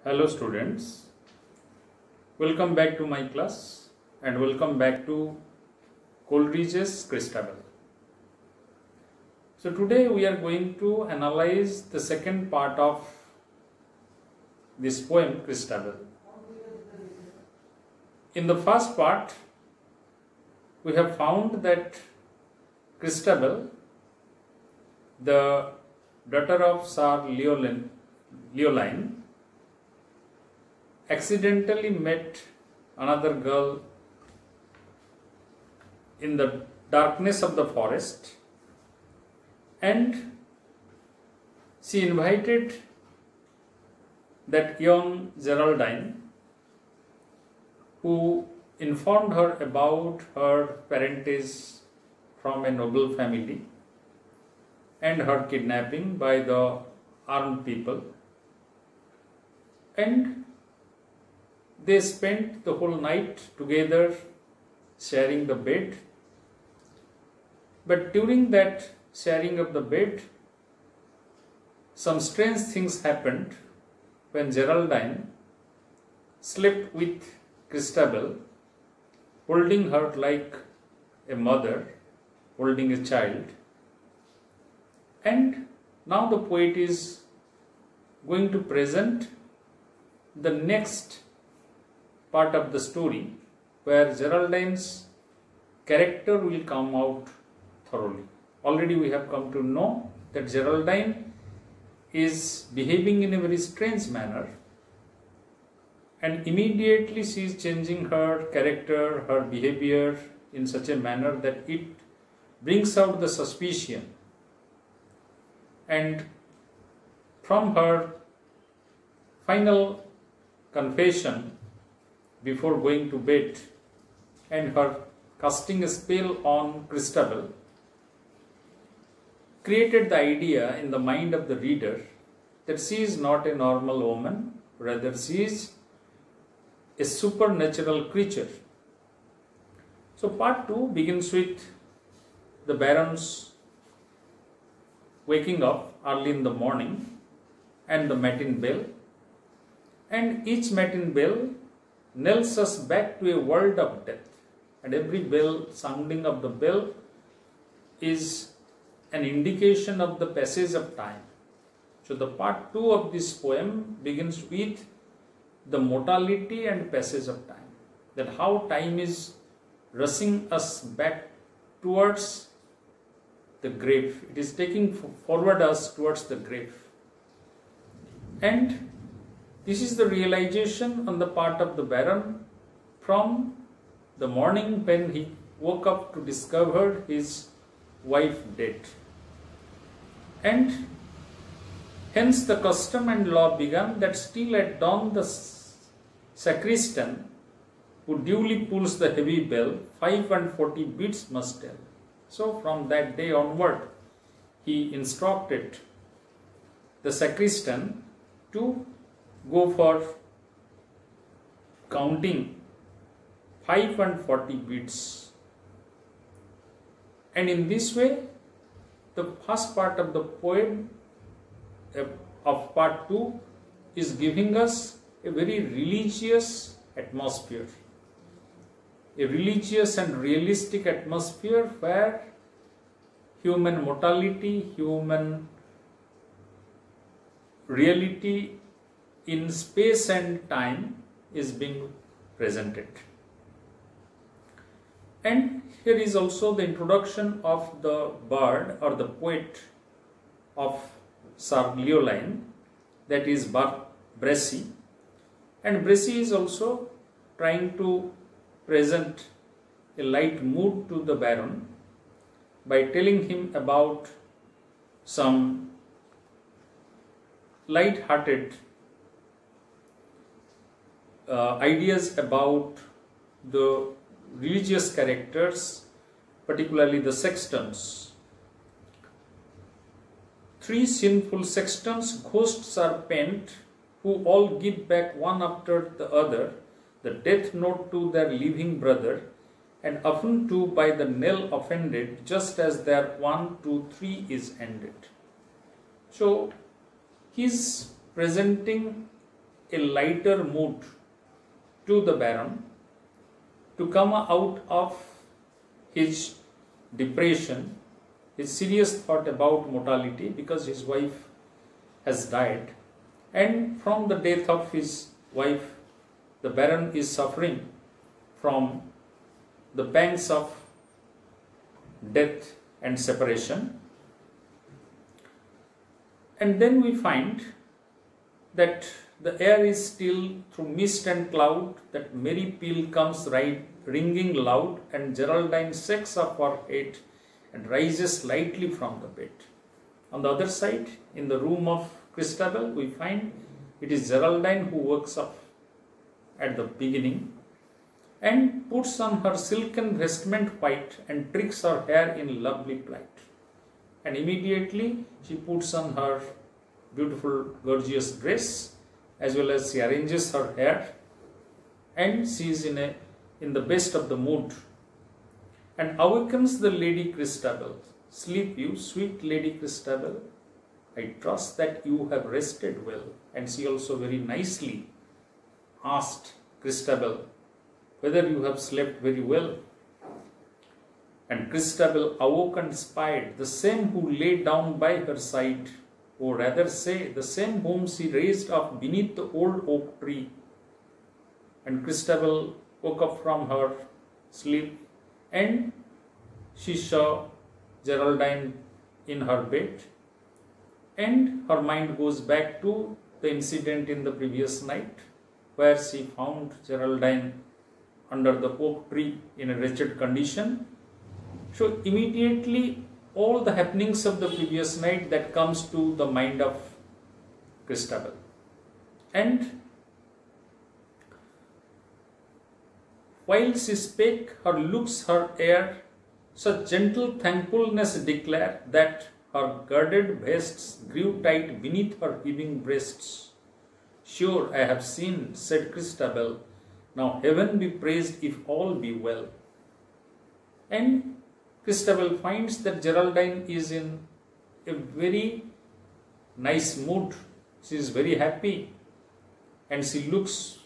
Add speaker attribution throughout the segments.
Speaker 1: Hello students, welcome back to my class and welcome back to Coleridge's Christabel. So today we are going to analyze the second part of this poem Christabel. In the first part we have found that Christabel, the daughter of Sir Leoline, accidentally met another girl in the darkness of the forest, and she invited that young Geraldine, who informed her about her parentage from a noble family and her kidnapping by the armed people, and they spent the whole night together sharing the bed. But during that sharing of the bed, some strange things happened when Geraldine slept with Christabel, holding her like a mother holding a child. And now the poet is going to present the next part of the story, where Geraldine's character will come out thoroughly. Already we have come to know that Geraldine is behaving in a very strange manner, and immediately she is changing her character, her behavior in such a manner that it brings out the suspicion. And from her final confession before going to bed and her casting a spell on Christabel, created the idea in the mind of the reader that she is not a normal woman, rather she is a supernatural creature. So part 2 begins with the Baron's waking up early in the morning and the matin bell, and each matin bell nails us back to a world of death, and every bell, sounding of the bell, is an indication of the passage of time. So the part 2 of this poem begins with the mortality and passage of time, that how time is rushing us back towards the grave. It is taking forward us towards the grave. And this is the realization on the part of the Baron from the morning when he woke up to discover his wife dead. And hence the custom and law began that still at dawn the sacristan, who duly pulls the heavy bell, 45 beats must tell. So from that day onward, he instructed the sacristan to go for counting 45 beats. And in this way, the first part of the poem of part 2 is giving us a very religious atmosphere, a religious and realistic atmosphere where human mortality, human reality in space and time is being presented. And here is also the introduction of the bard or the poet of Sir Leoline, that is Brassey. And Brassey is also trying to present a light mood to the Baron by telling him about some light-hearted ideas about the religious characters, particularly the sextons. 3 sinful sextons, ghosts are pent, who all give back one after the other the death note to their living brother, and often too by the knell offended, just as their 1, 2, 3 is ended. So he is presenting a lighter mood to the Baron to come out of his depression, his serious thought about mortality, because his wife has died, and from the death of his wife, the Baron is suffering from the pangs of death and separation. And then we find that the air is still through mist and cloud, that merry peal comes ringing loud, and Geraldine shakes up her head and rises lightly from the bed. On the other side, in the room of Christabel, we find it is Geraldine who wakes up at the beginning and puts on her silken vestment white and tricks her hair in lovely plight. And immediately she puts on her beautiful gorgeous dress, as well as she arranges her hair, and she is in the best of the mood, and awakens the Lady Christabel. Sleep you, sweet Lady Christabel, I trust that you have rested well. And she also very nicely asked Christabel whether you have slept very well. And Christabel awoke and spied the same who lay down by her side, or rather say, the same whom she raised up beneath the old oak tree. And Christabel woke up from her sleep, and she saw Geraldine in her bed, and her mind goes back to the incident in the previous night, where she found Geraldine under the oak tree in a wretched condition. So immediately all the happenings of the previous night that comes to the mind of Christabel. And while she spake, her looks, her air, such gentle thankfulness declare, that her girded vests grew tight beneath her heaving breasts. Sure, I have seen, said Christabel, now heaven be praised if all be well. And Christabel finds that Geraldine is in a very nice mood. She is very happy, and she looks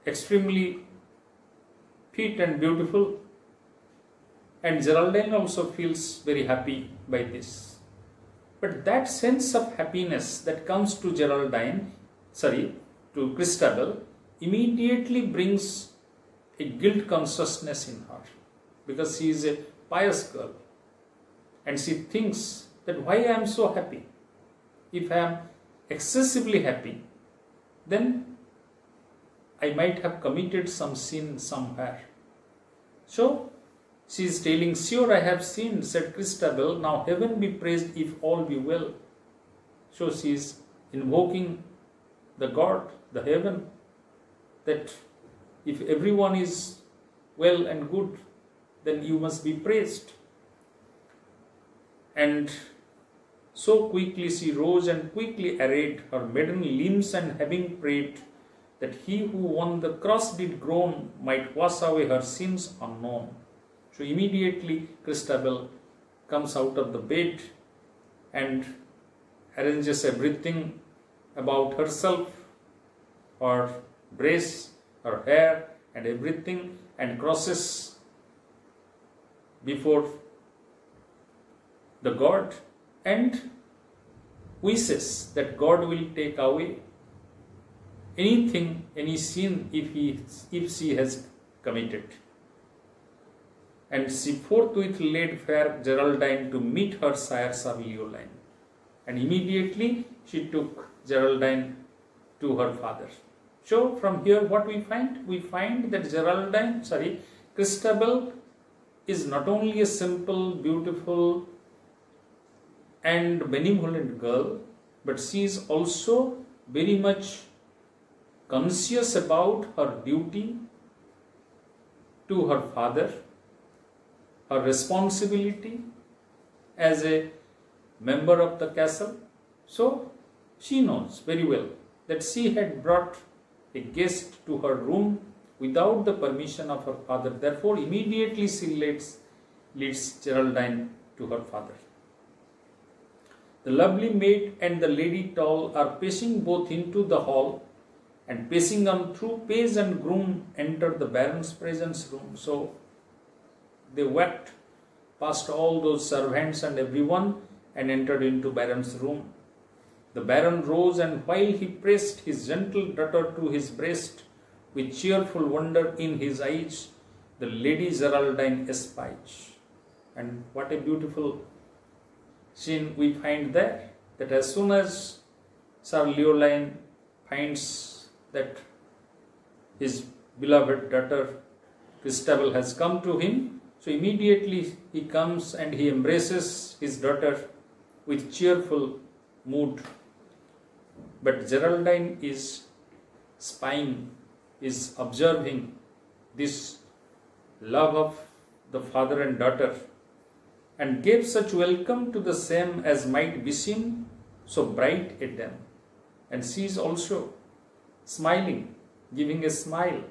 Speaker 1: extremely fit and beautiful. And Geraldine also feels very happy by this. But that sense of happiness that comes to to Christabel, immediately brings a guilt consciousness in her, because she is a pious girl, and she thinks that why I am so happy? If I am excessively happy, then I might have committed some sin somewhere. So she is telling, sure I have sinned, said Christabel, now heaven be praised if all be well. So she is invoking the God, the heaven, that if everyone is well and good, then you must be praised. And so quickly she rose and quickly arrayed her maiden limbs, and having prayed that he who on the cross did groan might wash away her sins unknown. So immediately Christabel comes out of the bed and arranges everything about herself, her dress, her hair and everything, and crosses before the God and wishes that God will take away anything, any sin if she has committed. And she forthwith laid fair Geraldine to meet her sire's early line. And immediately she took Geraldine to her father. So from here what we find? We find that Christabel is not only a simple, beautiful and benevolent girl, but she is also very much conscious about her duty to her father, her responsibility as a member of the castle. So she knows very well that she had brought a guest to her room without the permission of her father. Therefore, immediately she leads Geraldine to her father. The lovely maid and the lady tall are pacing both into the hall, and pacing on through page and groom enter the baron's presence room. So they wept past all those servants and everyone and entered into baron's room. The baron rose, and while he pressed his gentle daughter to his breast, with cheerful wonder in his eyes, the Lady Geraldine espied. And what a beautiful scene we find there, that as soon as Sir Leoline finds that his beloved daughter Christabel has come to him, so immediately he comes and he embraces his daughter with cheerful mood. But Geraldine is spying, is observing this love of the father and daughter, and gave such welcome to the same as might beseem so bright a dame. And she is also smiling, giving a smile,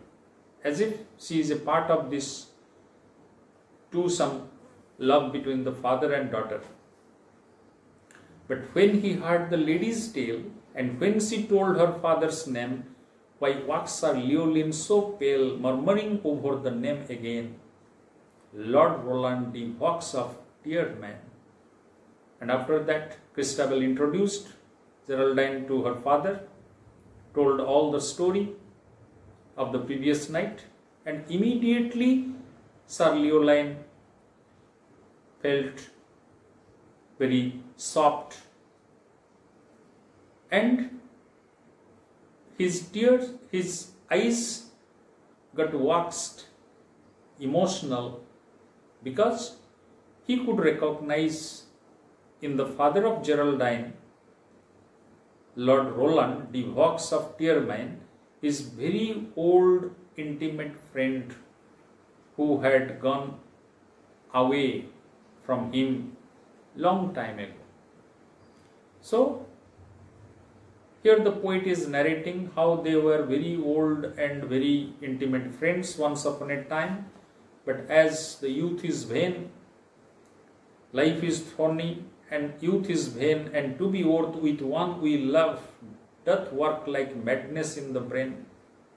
Speaker 1: as if she is a part of this two-some love between the father and daughter. But when he heard the lady's tale, and when she told her father's name, why walks Sir Leoline so pale, murmuring over the name again, Lord Roland de Vaux of Tiermain. And after that, Christabel introduced Geraldine to her father, told all the story of the previous night, and immediately Sir Leoline felt very soft, and his tears, his eyes got waxed emotional, because he could recognize in the father of Geraldine, Lord Roland de Vaux of Tiermain, his very old intimate friend who had gone away from him long time ago. So here the poet is narrating how they were very old and very intimate friends once upon a time, but as the youth is vain, life is thorny, and youth is vain, and to be worth with one we love doth work like madness in the brain.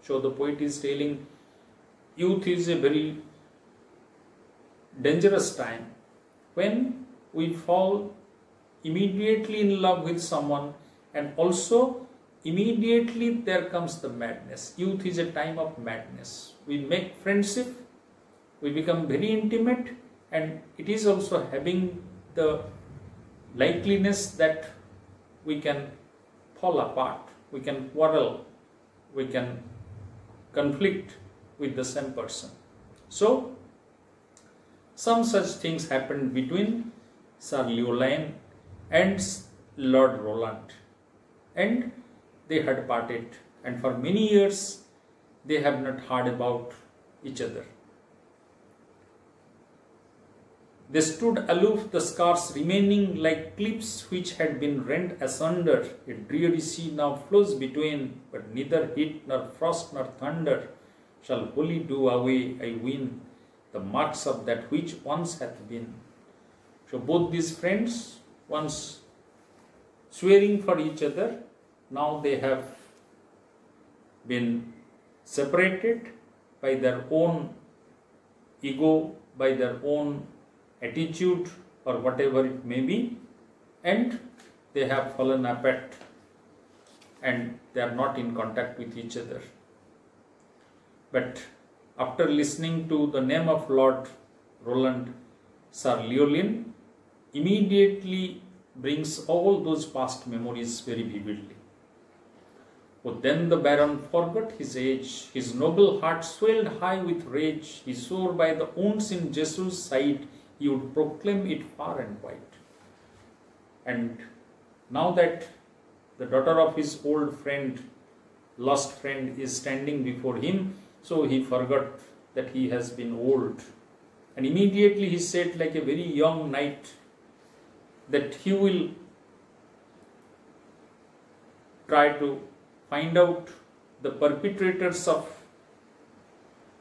Speaker 1: So the poet is telling youth is a very dangerous time when we fall immediately in love with someone, and also immediately there comes the madness. Youth is a time of madness. We make friendship, we become very intimate, and it is also having the likeliness that we can fall apart, we can quarrel, we can conflict with the same person. So some such things happened between Sir Leoline and Lord Roland, and they had parted, and for many years they have not heard about each other. They stood aloof, the scars remaining like cliffs which had been rent asunder. A dreary sea now flows between, but neither heat nor frost nor thunder shall wholly do away, I ween, the marks of that which once hath been. So both these friends, once swearing for each other, now they have been separated by their own ego, by their own attitude or whatever it may be, and they have fallen apart and they are not in contact with each other. But after listening to the name of Lord Roland, Sir Leoline immediately brings all those past memories very vividly. Oh, then the Baron forgot his age, his noble heart swelled high with rage, he swore by the wounds in Jesus' side, he would proclaim it far and wide. And now that the daughter of his old friend, lost friend, is standing before him, so he forgot that he has been old. And immediately he said, like a very young knight, that he will try to find out the perpetrators of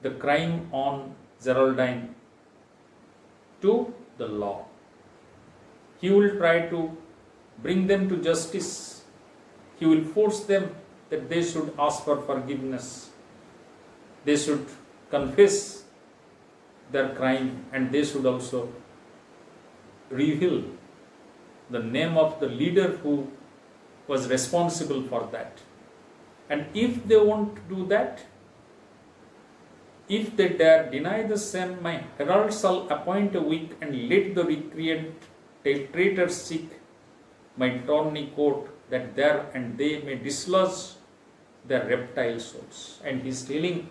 Speaker 1: the crime on Geraldine to the law. He will try to bring them to justice. He will force them that they should ask for forgiveness. They should confess their crime, and they should also reveal the name of the leader who was responsible for that. And if they won't do that, if they dare deny the same, my herald shall appoint a week and let the recreant traitors seek my tourney court, that there and they may dislodge their reptile souls. And he is telling,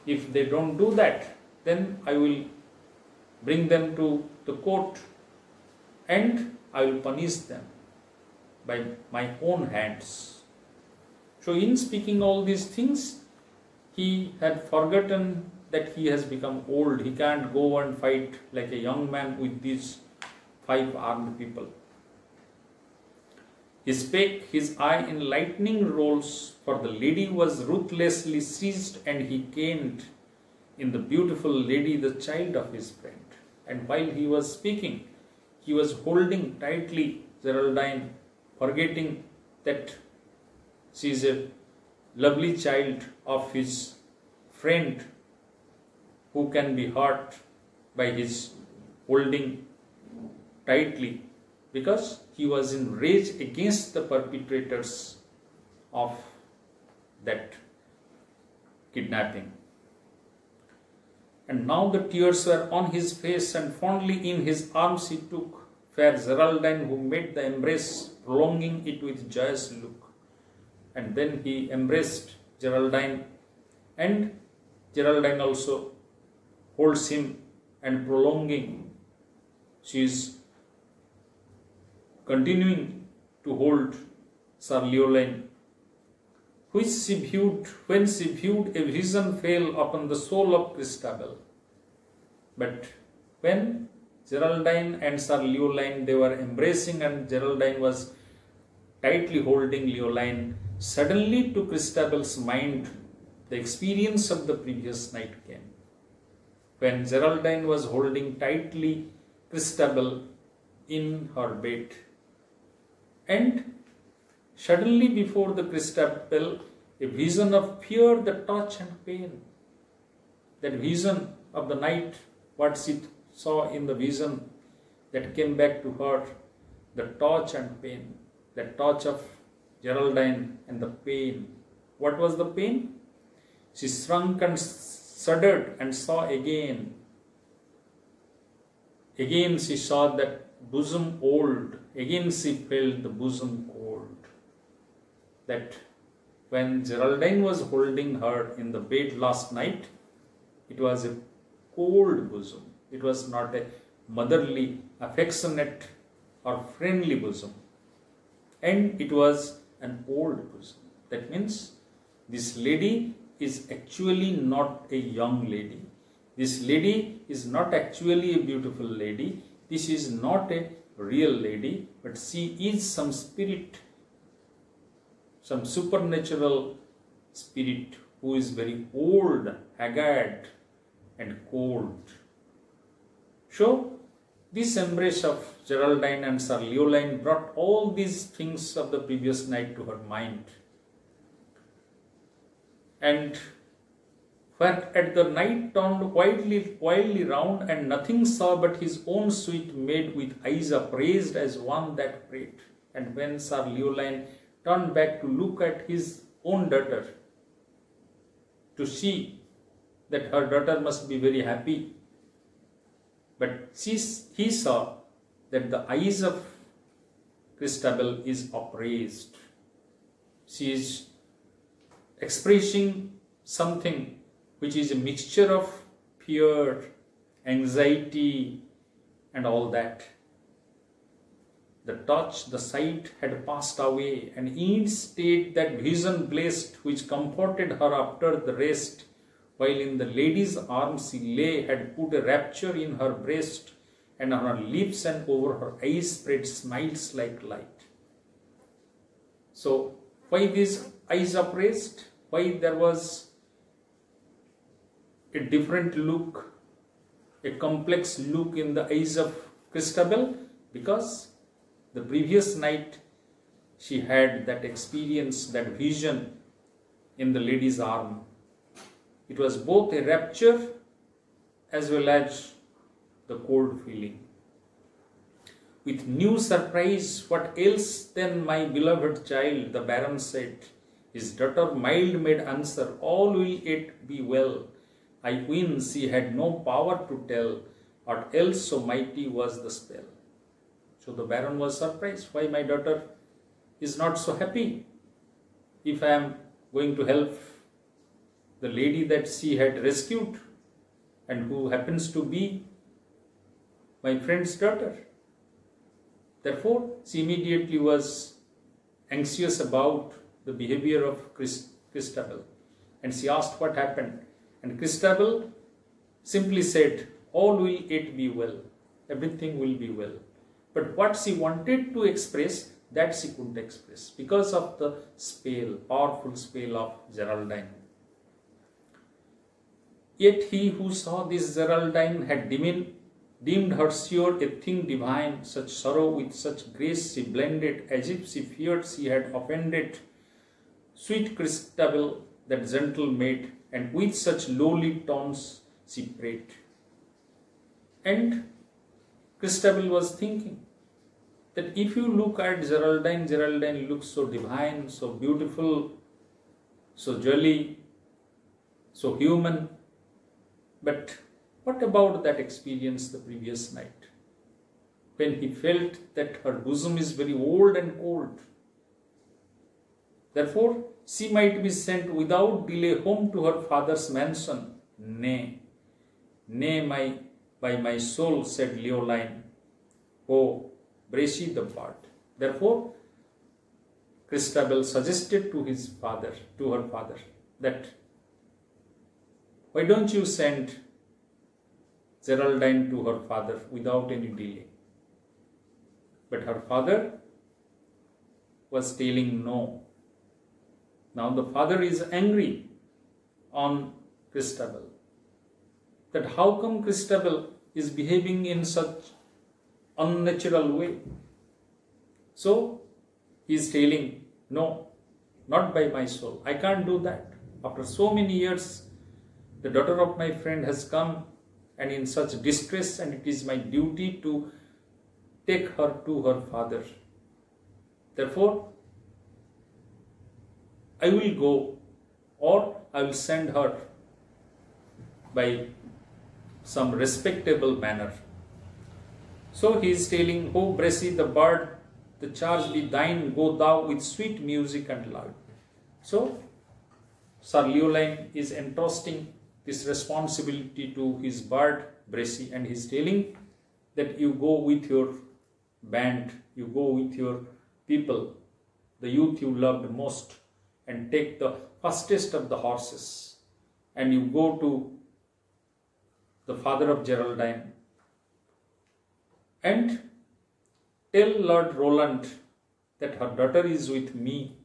Speaker 1: if they don't do that, then I will bring them to the court and I will punish them by my own hands. So in speaking all these things, he had forgotten that he has become old. He can't go and fight like a young man with these 5 armed people. He spake, his eye in lightning rolls, for the lady was ruthlessly seized, and he caned in the beautiful lady, the child of his friend. And while he was speaking, he was holding tightly Geraldine, forgetting that she is a lovely child of his friend who can be hurt by his holding tightly, because he was in rage against the perpetrators of that kidnapping. And now the tears were on his face, and fondly in his arms he took fair Geraldine, who made the embrace, prolonging it with joyous look. And then he embraced Geraldine, and Geraldine also holds him and prolonging. She is continuing to hold Sir Leoline, which she viewed, when she viewed, a vision fell upon the soul of Christabel. But when Geraldine and Sir Leoline, they were embracing, and Geraldine was tightly holding Leoline, suddenly to Christabel's mind, the experience of the previous night came. When Geraldine was holding tightly Christabel in her bed, and suddenly before the Christabel, a vision of fear, the touch and pain. That vision of the night, what she saw in the vision, that came back to her, the touch and pain, the touch of Geraldine and the pain. What was the pain? She shrunk and shuddered and saw again. Again she saw that bosom old. Again she felt the bosom cold. That when Geraldine was holding her in the bed last night, it was a cold bosom. It was not a motherly, affectionate or friendly bosom. And it was an old bosom. That means this lady is actually not a young lady. This lady is not actually a beautiful lady. This is not a real lady, but she is some spirit, some supernatural spirit who is very old, haggard and cold. So this embrace of Geraldine and Sir Leoline brought all these things of the previous night to her mind. And where at the night turned wildly round, and nothing saw but his own sweet maid, with eyes upraised as one that prayed. And when Sir Leoline turned back to look at his own daughter, to see that her daughter must be very happy, but he saw that the eyes of Christabel is upraised. She is expressing something which is a mixture of fear, anxiety and all that. The touch, the sight had passed away, and instead that vision blessed which comforted her after the rest, while in the lady's arms she lay, had put a rapture in her breast, and on her lips and over her eyes spread smiles like light. So why these eyes upraised? Why there was a different look, a complex look in the eyes of Christabel? Because The previous night she had that experience, that vision in the lady's arm. It was both a rapture as well as the cold feeling. With new surprise, what else then, my beloved child, the Baron said. His daughter mild made answer, all will yet be well. I ween she had no power to tell, or else so mighty was the spell. So the Baron was surprised, why my daughter is not so happy if I am going to help the lady that she had rescued and who happens to be my friend's daughter. Therefore, she immediately was anxious about the behavior of Christabel, and she asked what happened. And Christabel simply said, all will yet be well, everything will be well. But what she wanted to express, that she couldn't express because of the spell, powerful spell of Geraldine. Yet he who saw this Geraldine had deemed her sure a thing divine, such sorrow with such grace she blended, as if she feared she had offended sweet Christabel, that gentle maid, and with such lowly tones she prayed. And Christabel was thinking that if you look at Geraldine, Geraldine looks so divine, so beautiful, so jolly, so human. But what about that experience the previous night, when he felt that her bosom is very old and cold? Therefore, she might be sent without delay home to her father's mansion. Nay, by my soul, said Leoline, oh, Bracey the bard. Therefore, Christabel suggested to her father, that why don't you send Geraldine to her father without any delay? But her father was telling no. Now the father is angry on Christabel, that how come Christabel is behaving in such unnatural way. So he is telling, no, not by my soul, I can't do that. After so many years, the daughter of my friend has come and in such distress, and it is my duty to take her to her father. Therefore, I will go, or I will send her by some respectable manner. So he is telling, oh, Bracey the bird, the charge be thine, go thou with sweet music and loud. So Sir Leoline is entrusting this responsibility to his bird, Bracey, and he is telling that you go with your band, you go with your people, the youth you loved most, and take the fastest of the horses, and you go to the father of Geraldine and tell Lord Roland that her daughter is with me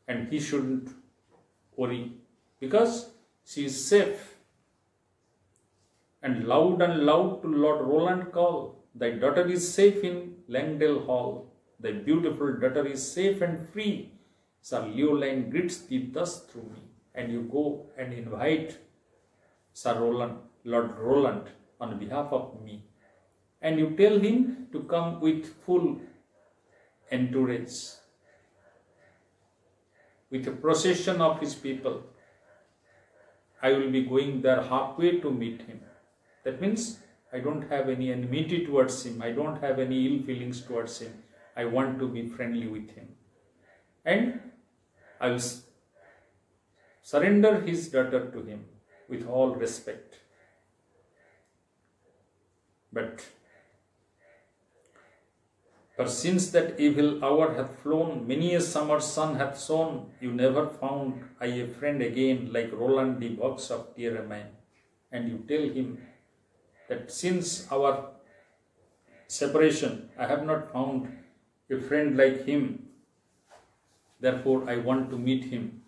Speaker 1: and he shouldn't worry because she is safe. And loud to Lord Roland call, thy daughter is safe in Langdale Hall, thy beautiful daughter is safe and free. Sir Leoline greets thee thus through me. And you go and invite Sir Roland, Lord Roland, on behalf of me. And you tell him to come with full entourage, with a procession of his people. I will be going there halfway to meet him. That means I don't have any enmity towards him. I don't have any ill feelings towards him. I want to be friendly with him. And I will surrender his daughter to him with all respect. But for since that evil hour hath flown, many a summer sun hath shone, you never found I a friend again like Roland the box of Tieremain. And you tell him that since our separation, I have not found a friend like him. Therefore, I want to meet him.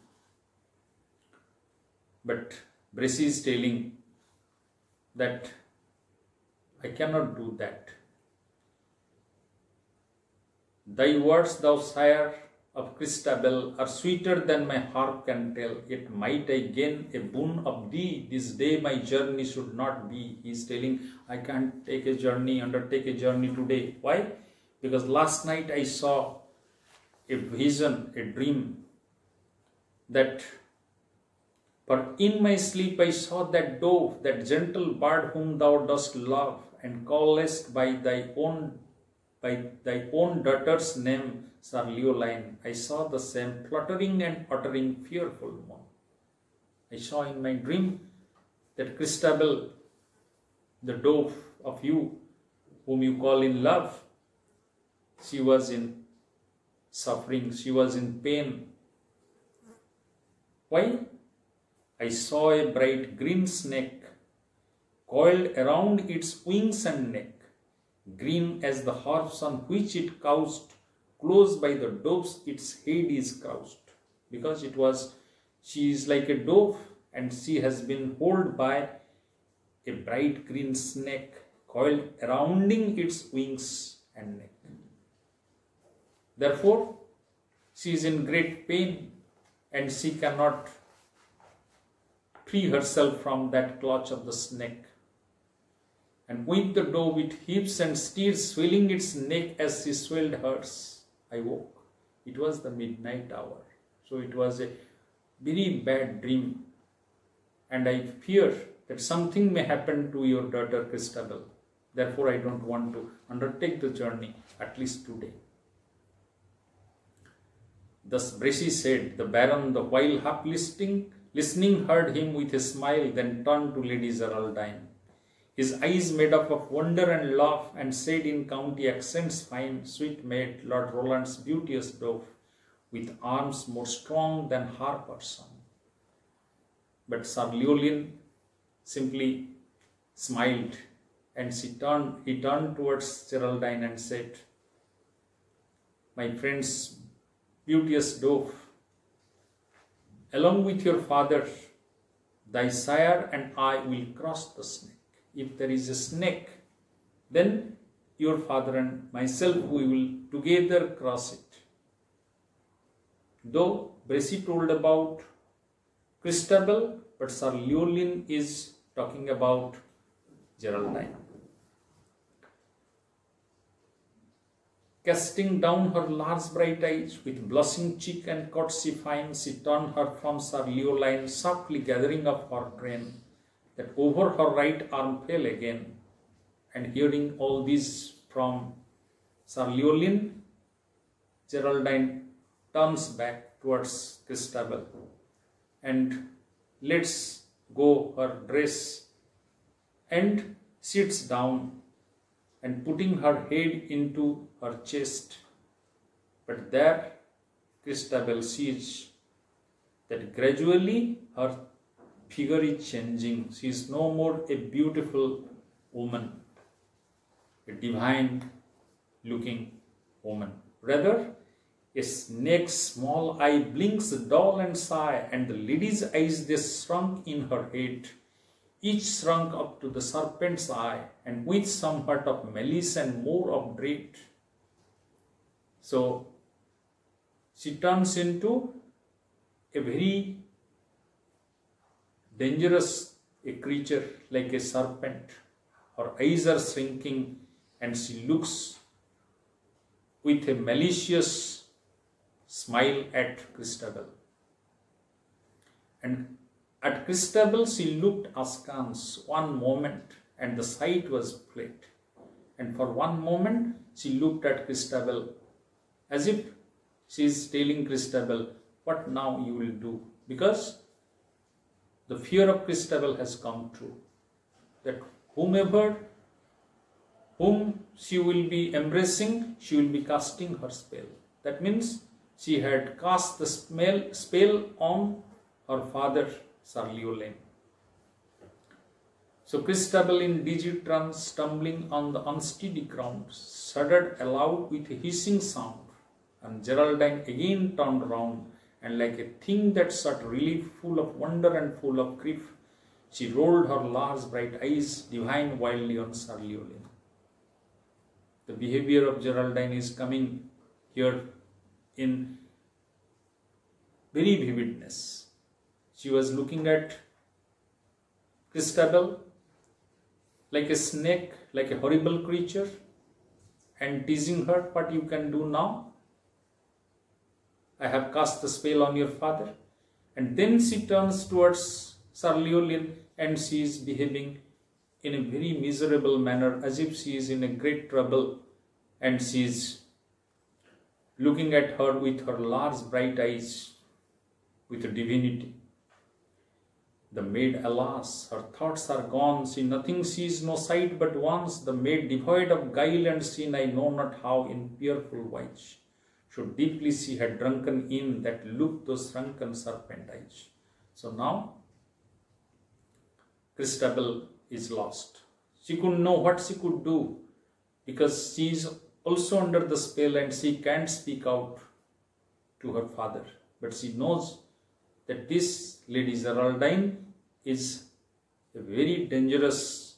Speaker 1: But Bracey is telling that I cannot do that. Thy words, thou sire of Christabel, are sweeter than my harp can tell. Yet might I gain a boon of thee, this day my journey should not be. He is telling, I can't undertake a journey today. Why? Because last night I saw a vision, a dream, that for in my sleep I saw that dove, that gentle bird whom thou dost love, and callest by thy own daughter's name, Sir Leoline. I saw the same fluttering and uttering fearful moan. I saw in my dream that Christabel, the dove of you, whom you call in love, she was in suffering, she was in pain. Why? I saw a bright green snake coiled around its wings and neck, green as the herbs on which it couched, close by the doves its head is crouched. Because she is like a dove, and she has been held by a bright green snake coiled surrounding its wings and neck. Therefore, she is in great pain and she cannot free herself from that clutch of the snake. And with the dove it heaves and steers, swelling its neck as she swelled hers. I woke. It was the midnight hour. So it was a very bad dream. And I fear that something may happen to your daughter Christabel. Therefore, I don't want to undertake the journey, at least today. Thus Bracy said. The Baron, the while half listening, heard him with a smile, then turned to Lady Geraldine. His eyes made up of wonder and love, and said in county accents fine, sweet maid, Lord Roland's beauteous dove, with arms more strong than her person. But Sir Leoline simply smiled, and he turned towards Geraldine and said, my friend's beauteous dove, along with your father, thy sire and I will cross the snake. If there is a snake, then your father and myself, we will together cross it. Though Bracy told about Christabel, but Sir Leoline is talking about Geraldine. Casting down her large bright eyes, with blushing cheek and courtesy fine, she turned her from Sir Leoline, softly gathering up her train, that over her right arm fell again. And hearing all this from Sir Leoline, Geraldine turns back towards Christabel and lets go her dress and sits down and putting her head into her chest. But there Christabel sees that gradually her figure is changing. She is no more a beautiful woman, a divine looking woman. Rather, a snake's small eye blinks dull and sigh, and the lady's eyes, they shrunk in her head, each shrunk up to the serpent's eye, and with somewhat of malice and more of dread. So she turns into a very dangerous a creature, like a serpent. Her eyes are shrinking, and she looks with a malicious smile at Christabel. And at Christabel she looked askance one moment, and the sight was fled. And for one moment she looked at Christabel as if she is telling Christabel, what now you will do? Because the fear of Christabel has come true, that whom she will be embracing, she will be casting her spell. That means she had cast the spell on her father, Sir Leoline. So Christabel, in dizzy trance, stumbling on the unsteady ground, shuddered aloud with a hissing sound, and Geraldine again turned round, and like a thing that sought relief, full of wonder and full of grief, she rolled her large bright eyes divine wildly on Sir Leoline. The behavior of Geraldine is coming here in very vividness. She was looking at Christabel like a snake, like a horrible creature, and teasing her, what you can do now? I have cast the spell on your father. And then she turns towards Sir Llewellyn and she is behaving in a very miserable manner, as if she is in a great trouble, and she is looking at her with her large bright eyes with a divinity. The maid, alas, her thoughts are gone, she nothing sees, no sight but once, the maid devoid of guile and sin, I know not how in fearful wise, should deeply she had drunken in that look those shrunken serpent eyes. So now, Christabel is lost. She couldn't know what she could do, because she is also under the spell and she can't speak out to her father. But she knows that this Lady Geraldine is a very dangerous,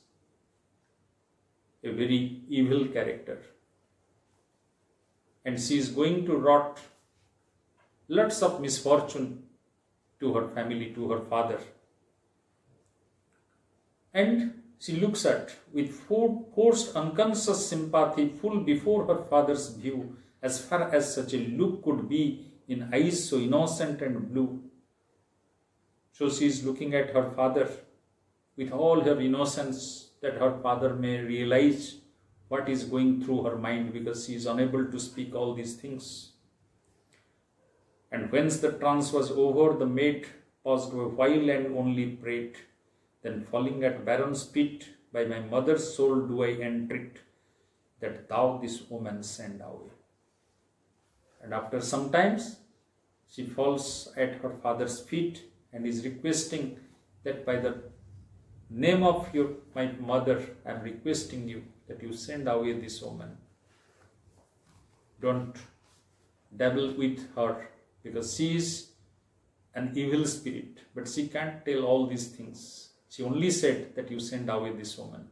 Speaker 1: a very evil character. And she is going to wrought lots of misfortune to her family, to her father. And she looks at, with forced unconscious sympathy, full before her father's view, as far as such a look could be in eyes so innocent and blue. So she is looking at her father with all her innocence, that her father may realize what is going through her mind, because she is unable to speak all these things. And whence the trance was over, the maid paused a while and only prayed. Then falling at Baron's feet, by my mother's soul do I entreat, that thou this woman send away. And after some times, she falls at her father's feet and is requesting that by the name of my mother, I am requesting you that you send away this woman. Don't dabble with her, because she is an evil spirit, but she can't tell all these things. She only said that you send away this woman.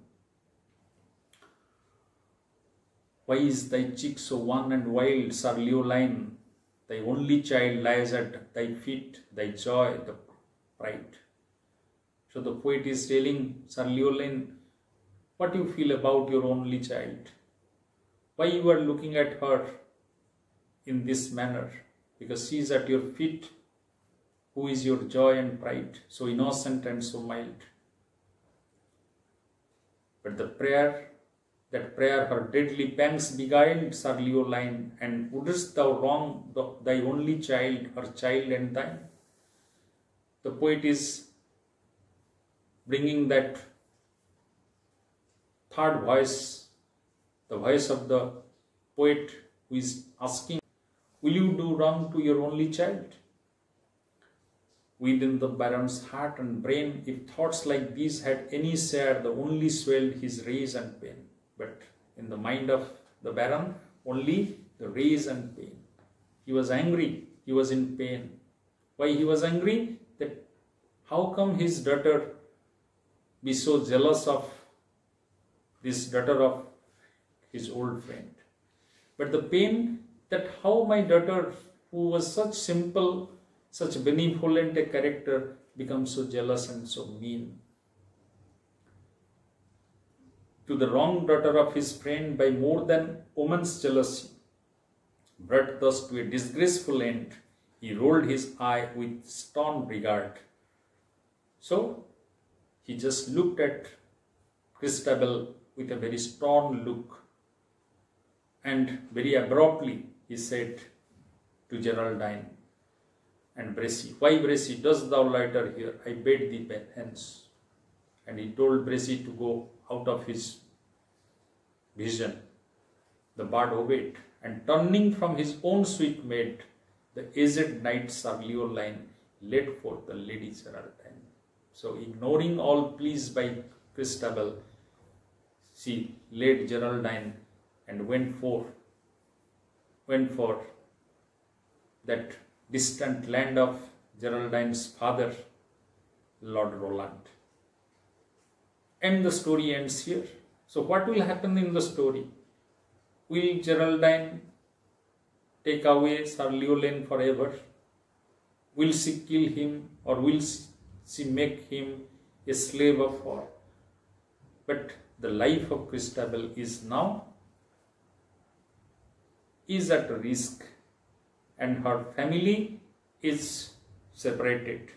Speaker 1: Why is thy cheek so wan and wild, Sir Llewellyn? Thy only child lies at thy feet, thy joy, the pride. So the poet is telling Sir Llewellyn what you feel about your only child. Why you are looking at her in this manner? Because she is at your feet, who is your joy and pride, so innocent and so mild. But that prayer her deadly pangs beguiled, Sir Llewellyn, and wouldst thou wrong thy only child, her child and thine? The poet is bringing that third voice, the voice of the poet who is asking, will you do wrong to your only child? Within the Baron's heart and brain, if thoughts like these had any share, the only swelled his rage and pain. But in the mind of the Baron, only the rage and pain. He was angry, he was in pain. Why he was angry? That how come his daughter be so jealous of this daughter of his old friend? But the pain that how my daughter, who was such simple, such benevolent a character, becomes so jealous and so mean. To the wrong daughter of his friend by more than woman's jealousy, brought thus to a disgraceful end, he rolled his eye with stern regard. So he just looked at Christabel with a very stern look, and very abruptly he said to Geraldine and Bracy, why, Bracy, dost thou loiter here? I bade thee hence. And he told Bracy to go out of his vision. The bard obeyed, and turning from his own sweet maid, the aged knight Sir Llewellyn led forth the Lady Geraldine. So ignoring all pleas by Christabel, she led Geraldine and went for that distant land of Geraldine's father, Lord Roland. And the story ends here. So what will happen in the story? Will Geraldine take away Sir Llewellyn forever? Will she kill him, or will she make him a slave of war? But the life of Christabel is now at risk, and her family is separated.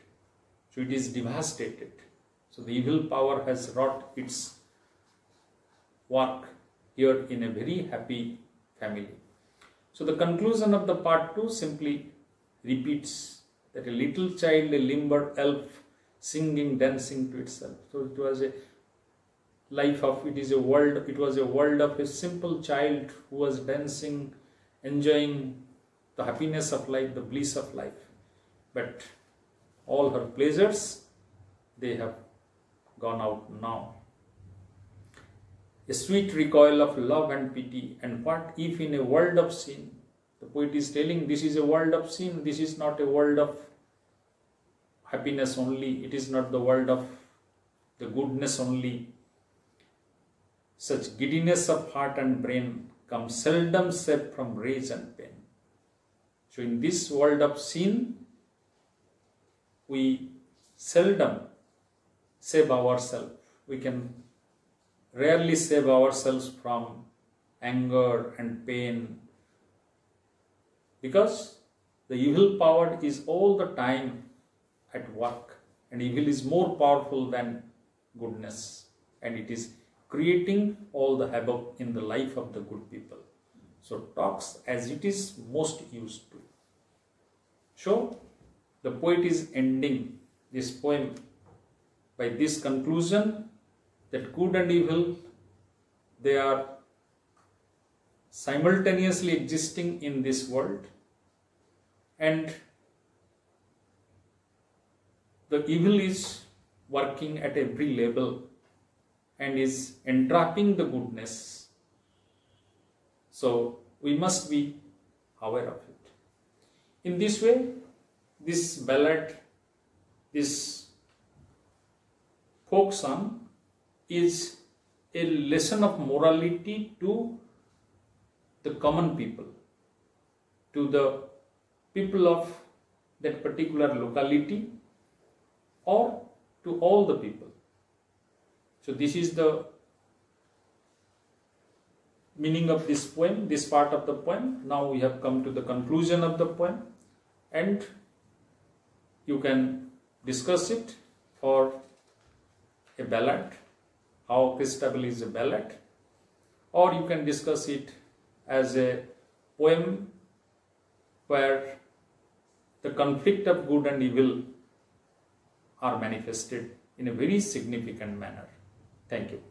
Speaker 1: So it is devastated. So the evil power has wrought its work here in a very happy family. So the conclusion of the part 2 simply repeats that a little child, a limber elf, singing, dancing to itself. So it was a life of, it was a world of a simple child who was dancing, enjoying the happiness of life, the bliss of life. But all her pleasures, they have gone out now. A sweet recoil of love and pity, and what if in a world of sin? The poet is telling this is a world of sin, this is not a world of happiness only, it is not the world of the goodness only. Such giddiness of heart and brain comes seldom save from rage and pain. So in this world of sin, we seldom save ourselves. We can rarely save ourselves from anger and pain, because the evil power is all the time at work, and evil is more powerful than goodness, and it is creating all the havoc in the life of the good people. So talks as it is most used to. So the poet is ending this poem by this conclusion, that good and evil, they are simultaneously existing in this world, and the evil is working at every level and is entrapping the goodness. So we must be aware of it. In this way, this ballad, this folk song is a lesson of morality to the common people, to the people of that particular locality, or to all the people. So this is the meaning of this poem, this part of the poem. Now we have come to the conclusion of the poem, and you can discuss it for a ballad, how Christabel is a ballad, or you can discuss it as a poem where the conflict of good and evil are manifested in a very significant manner. Thank you.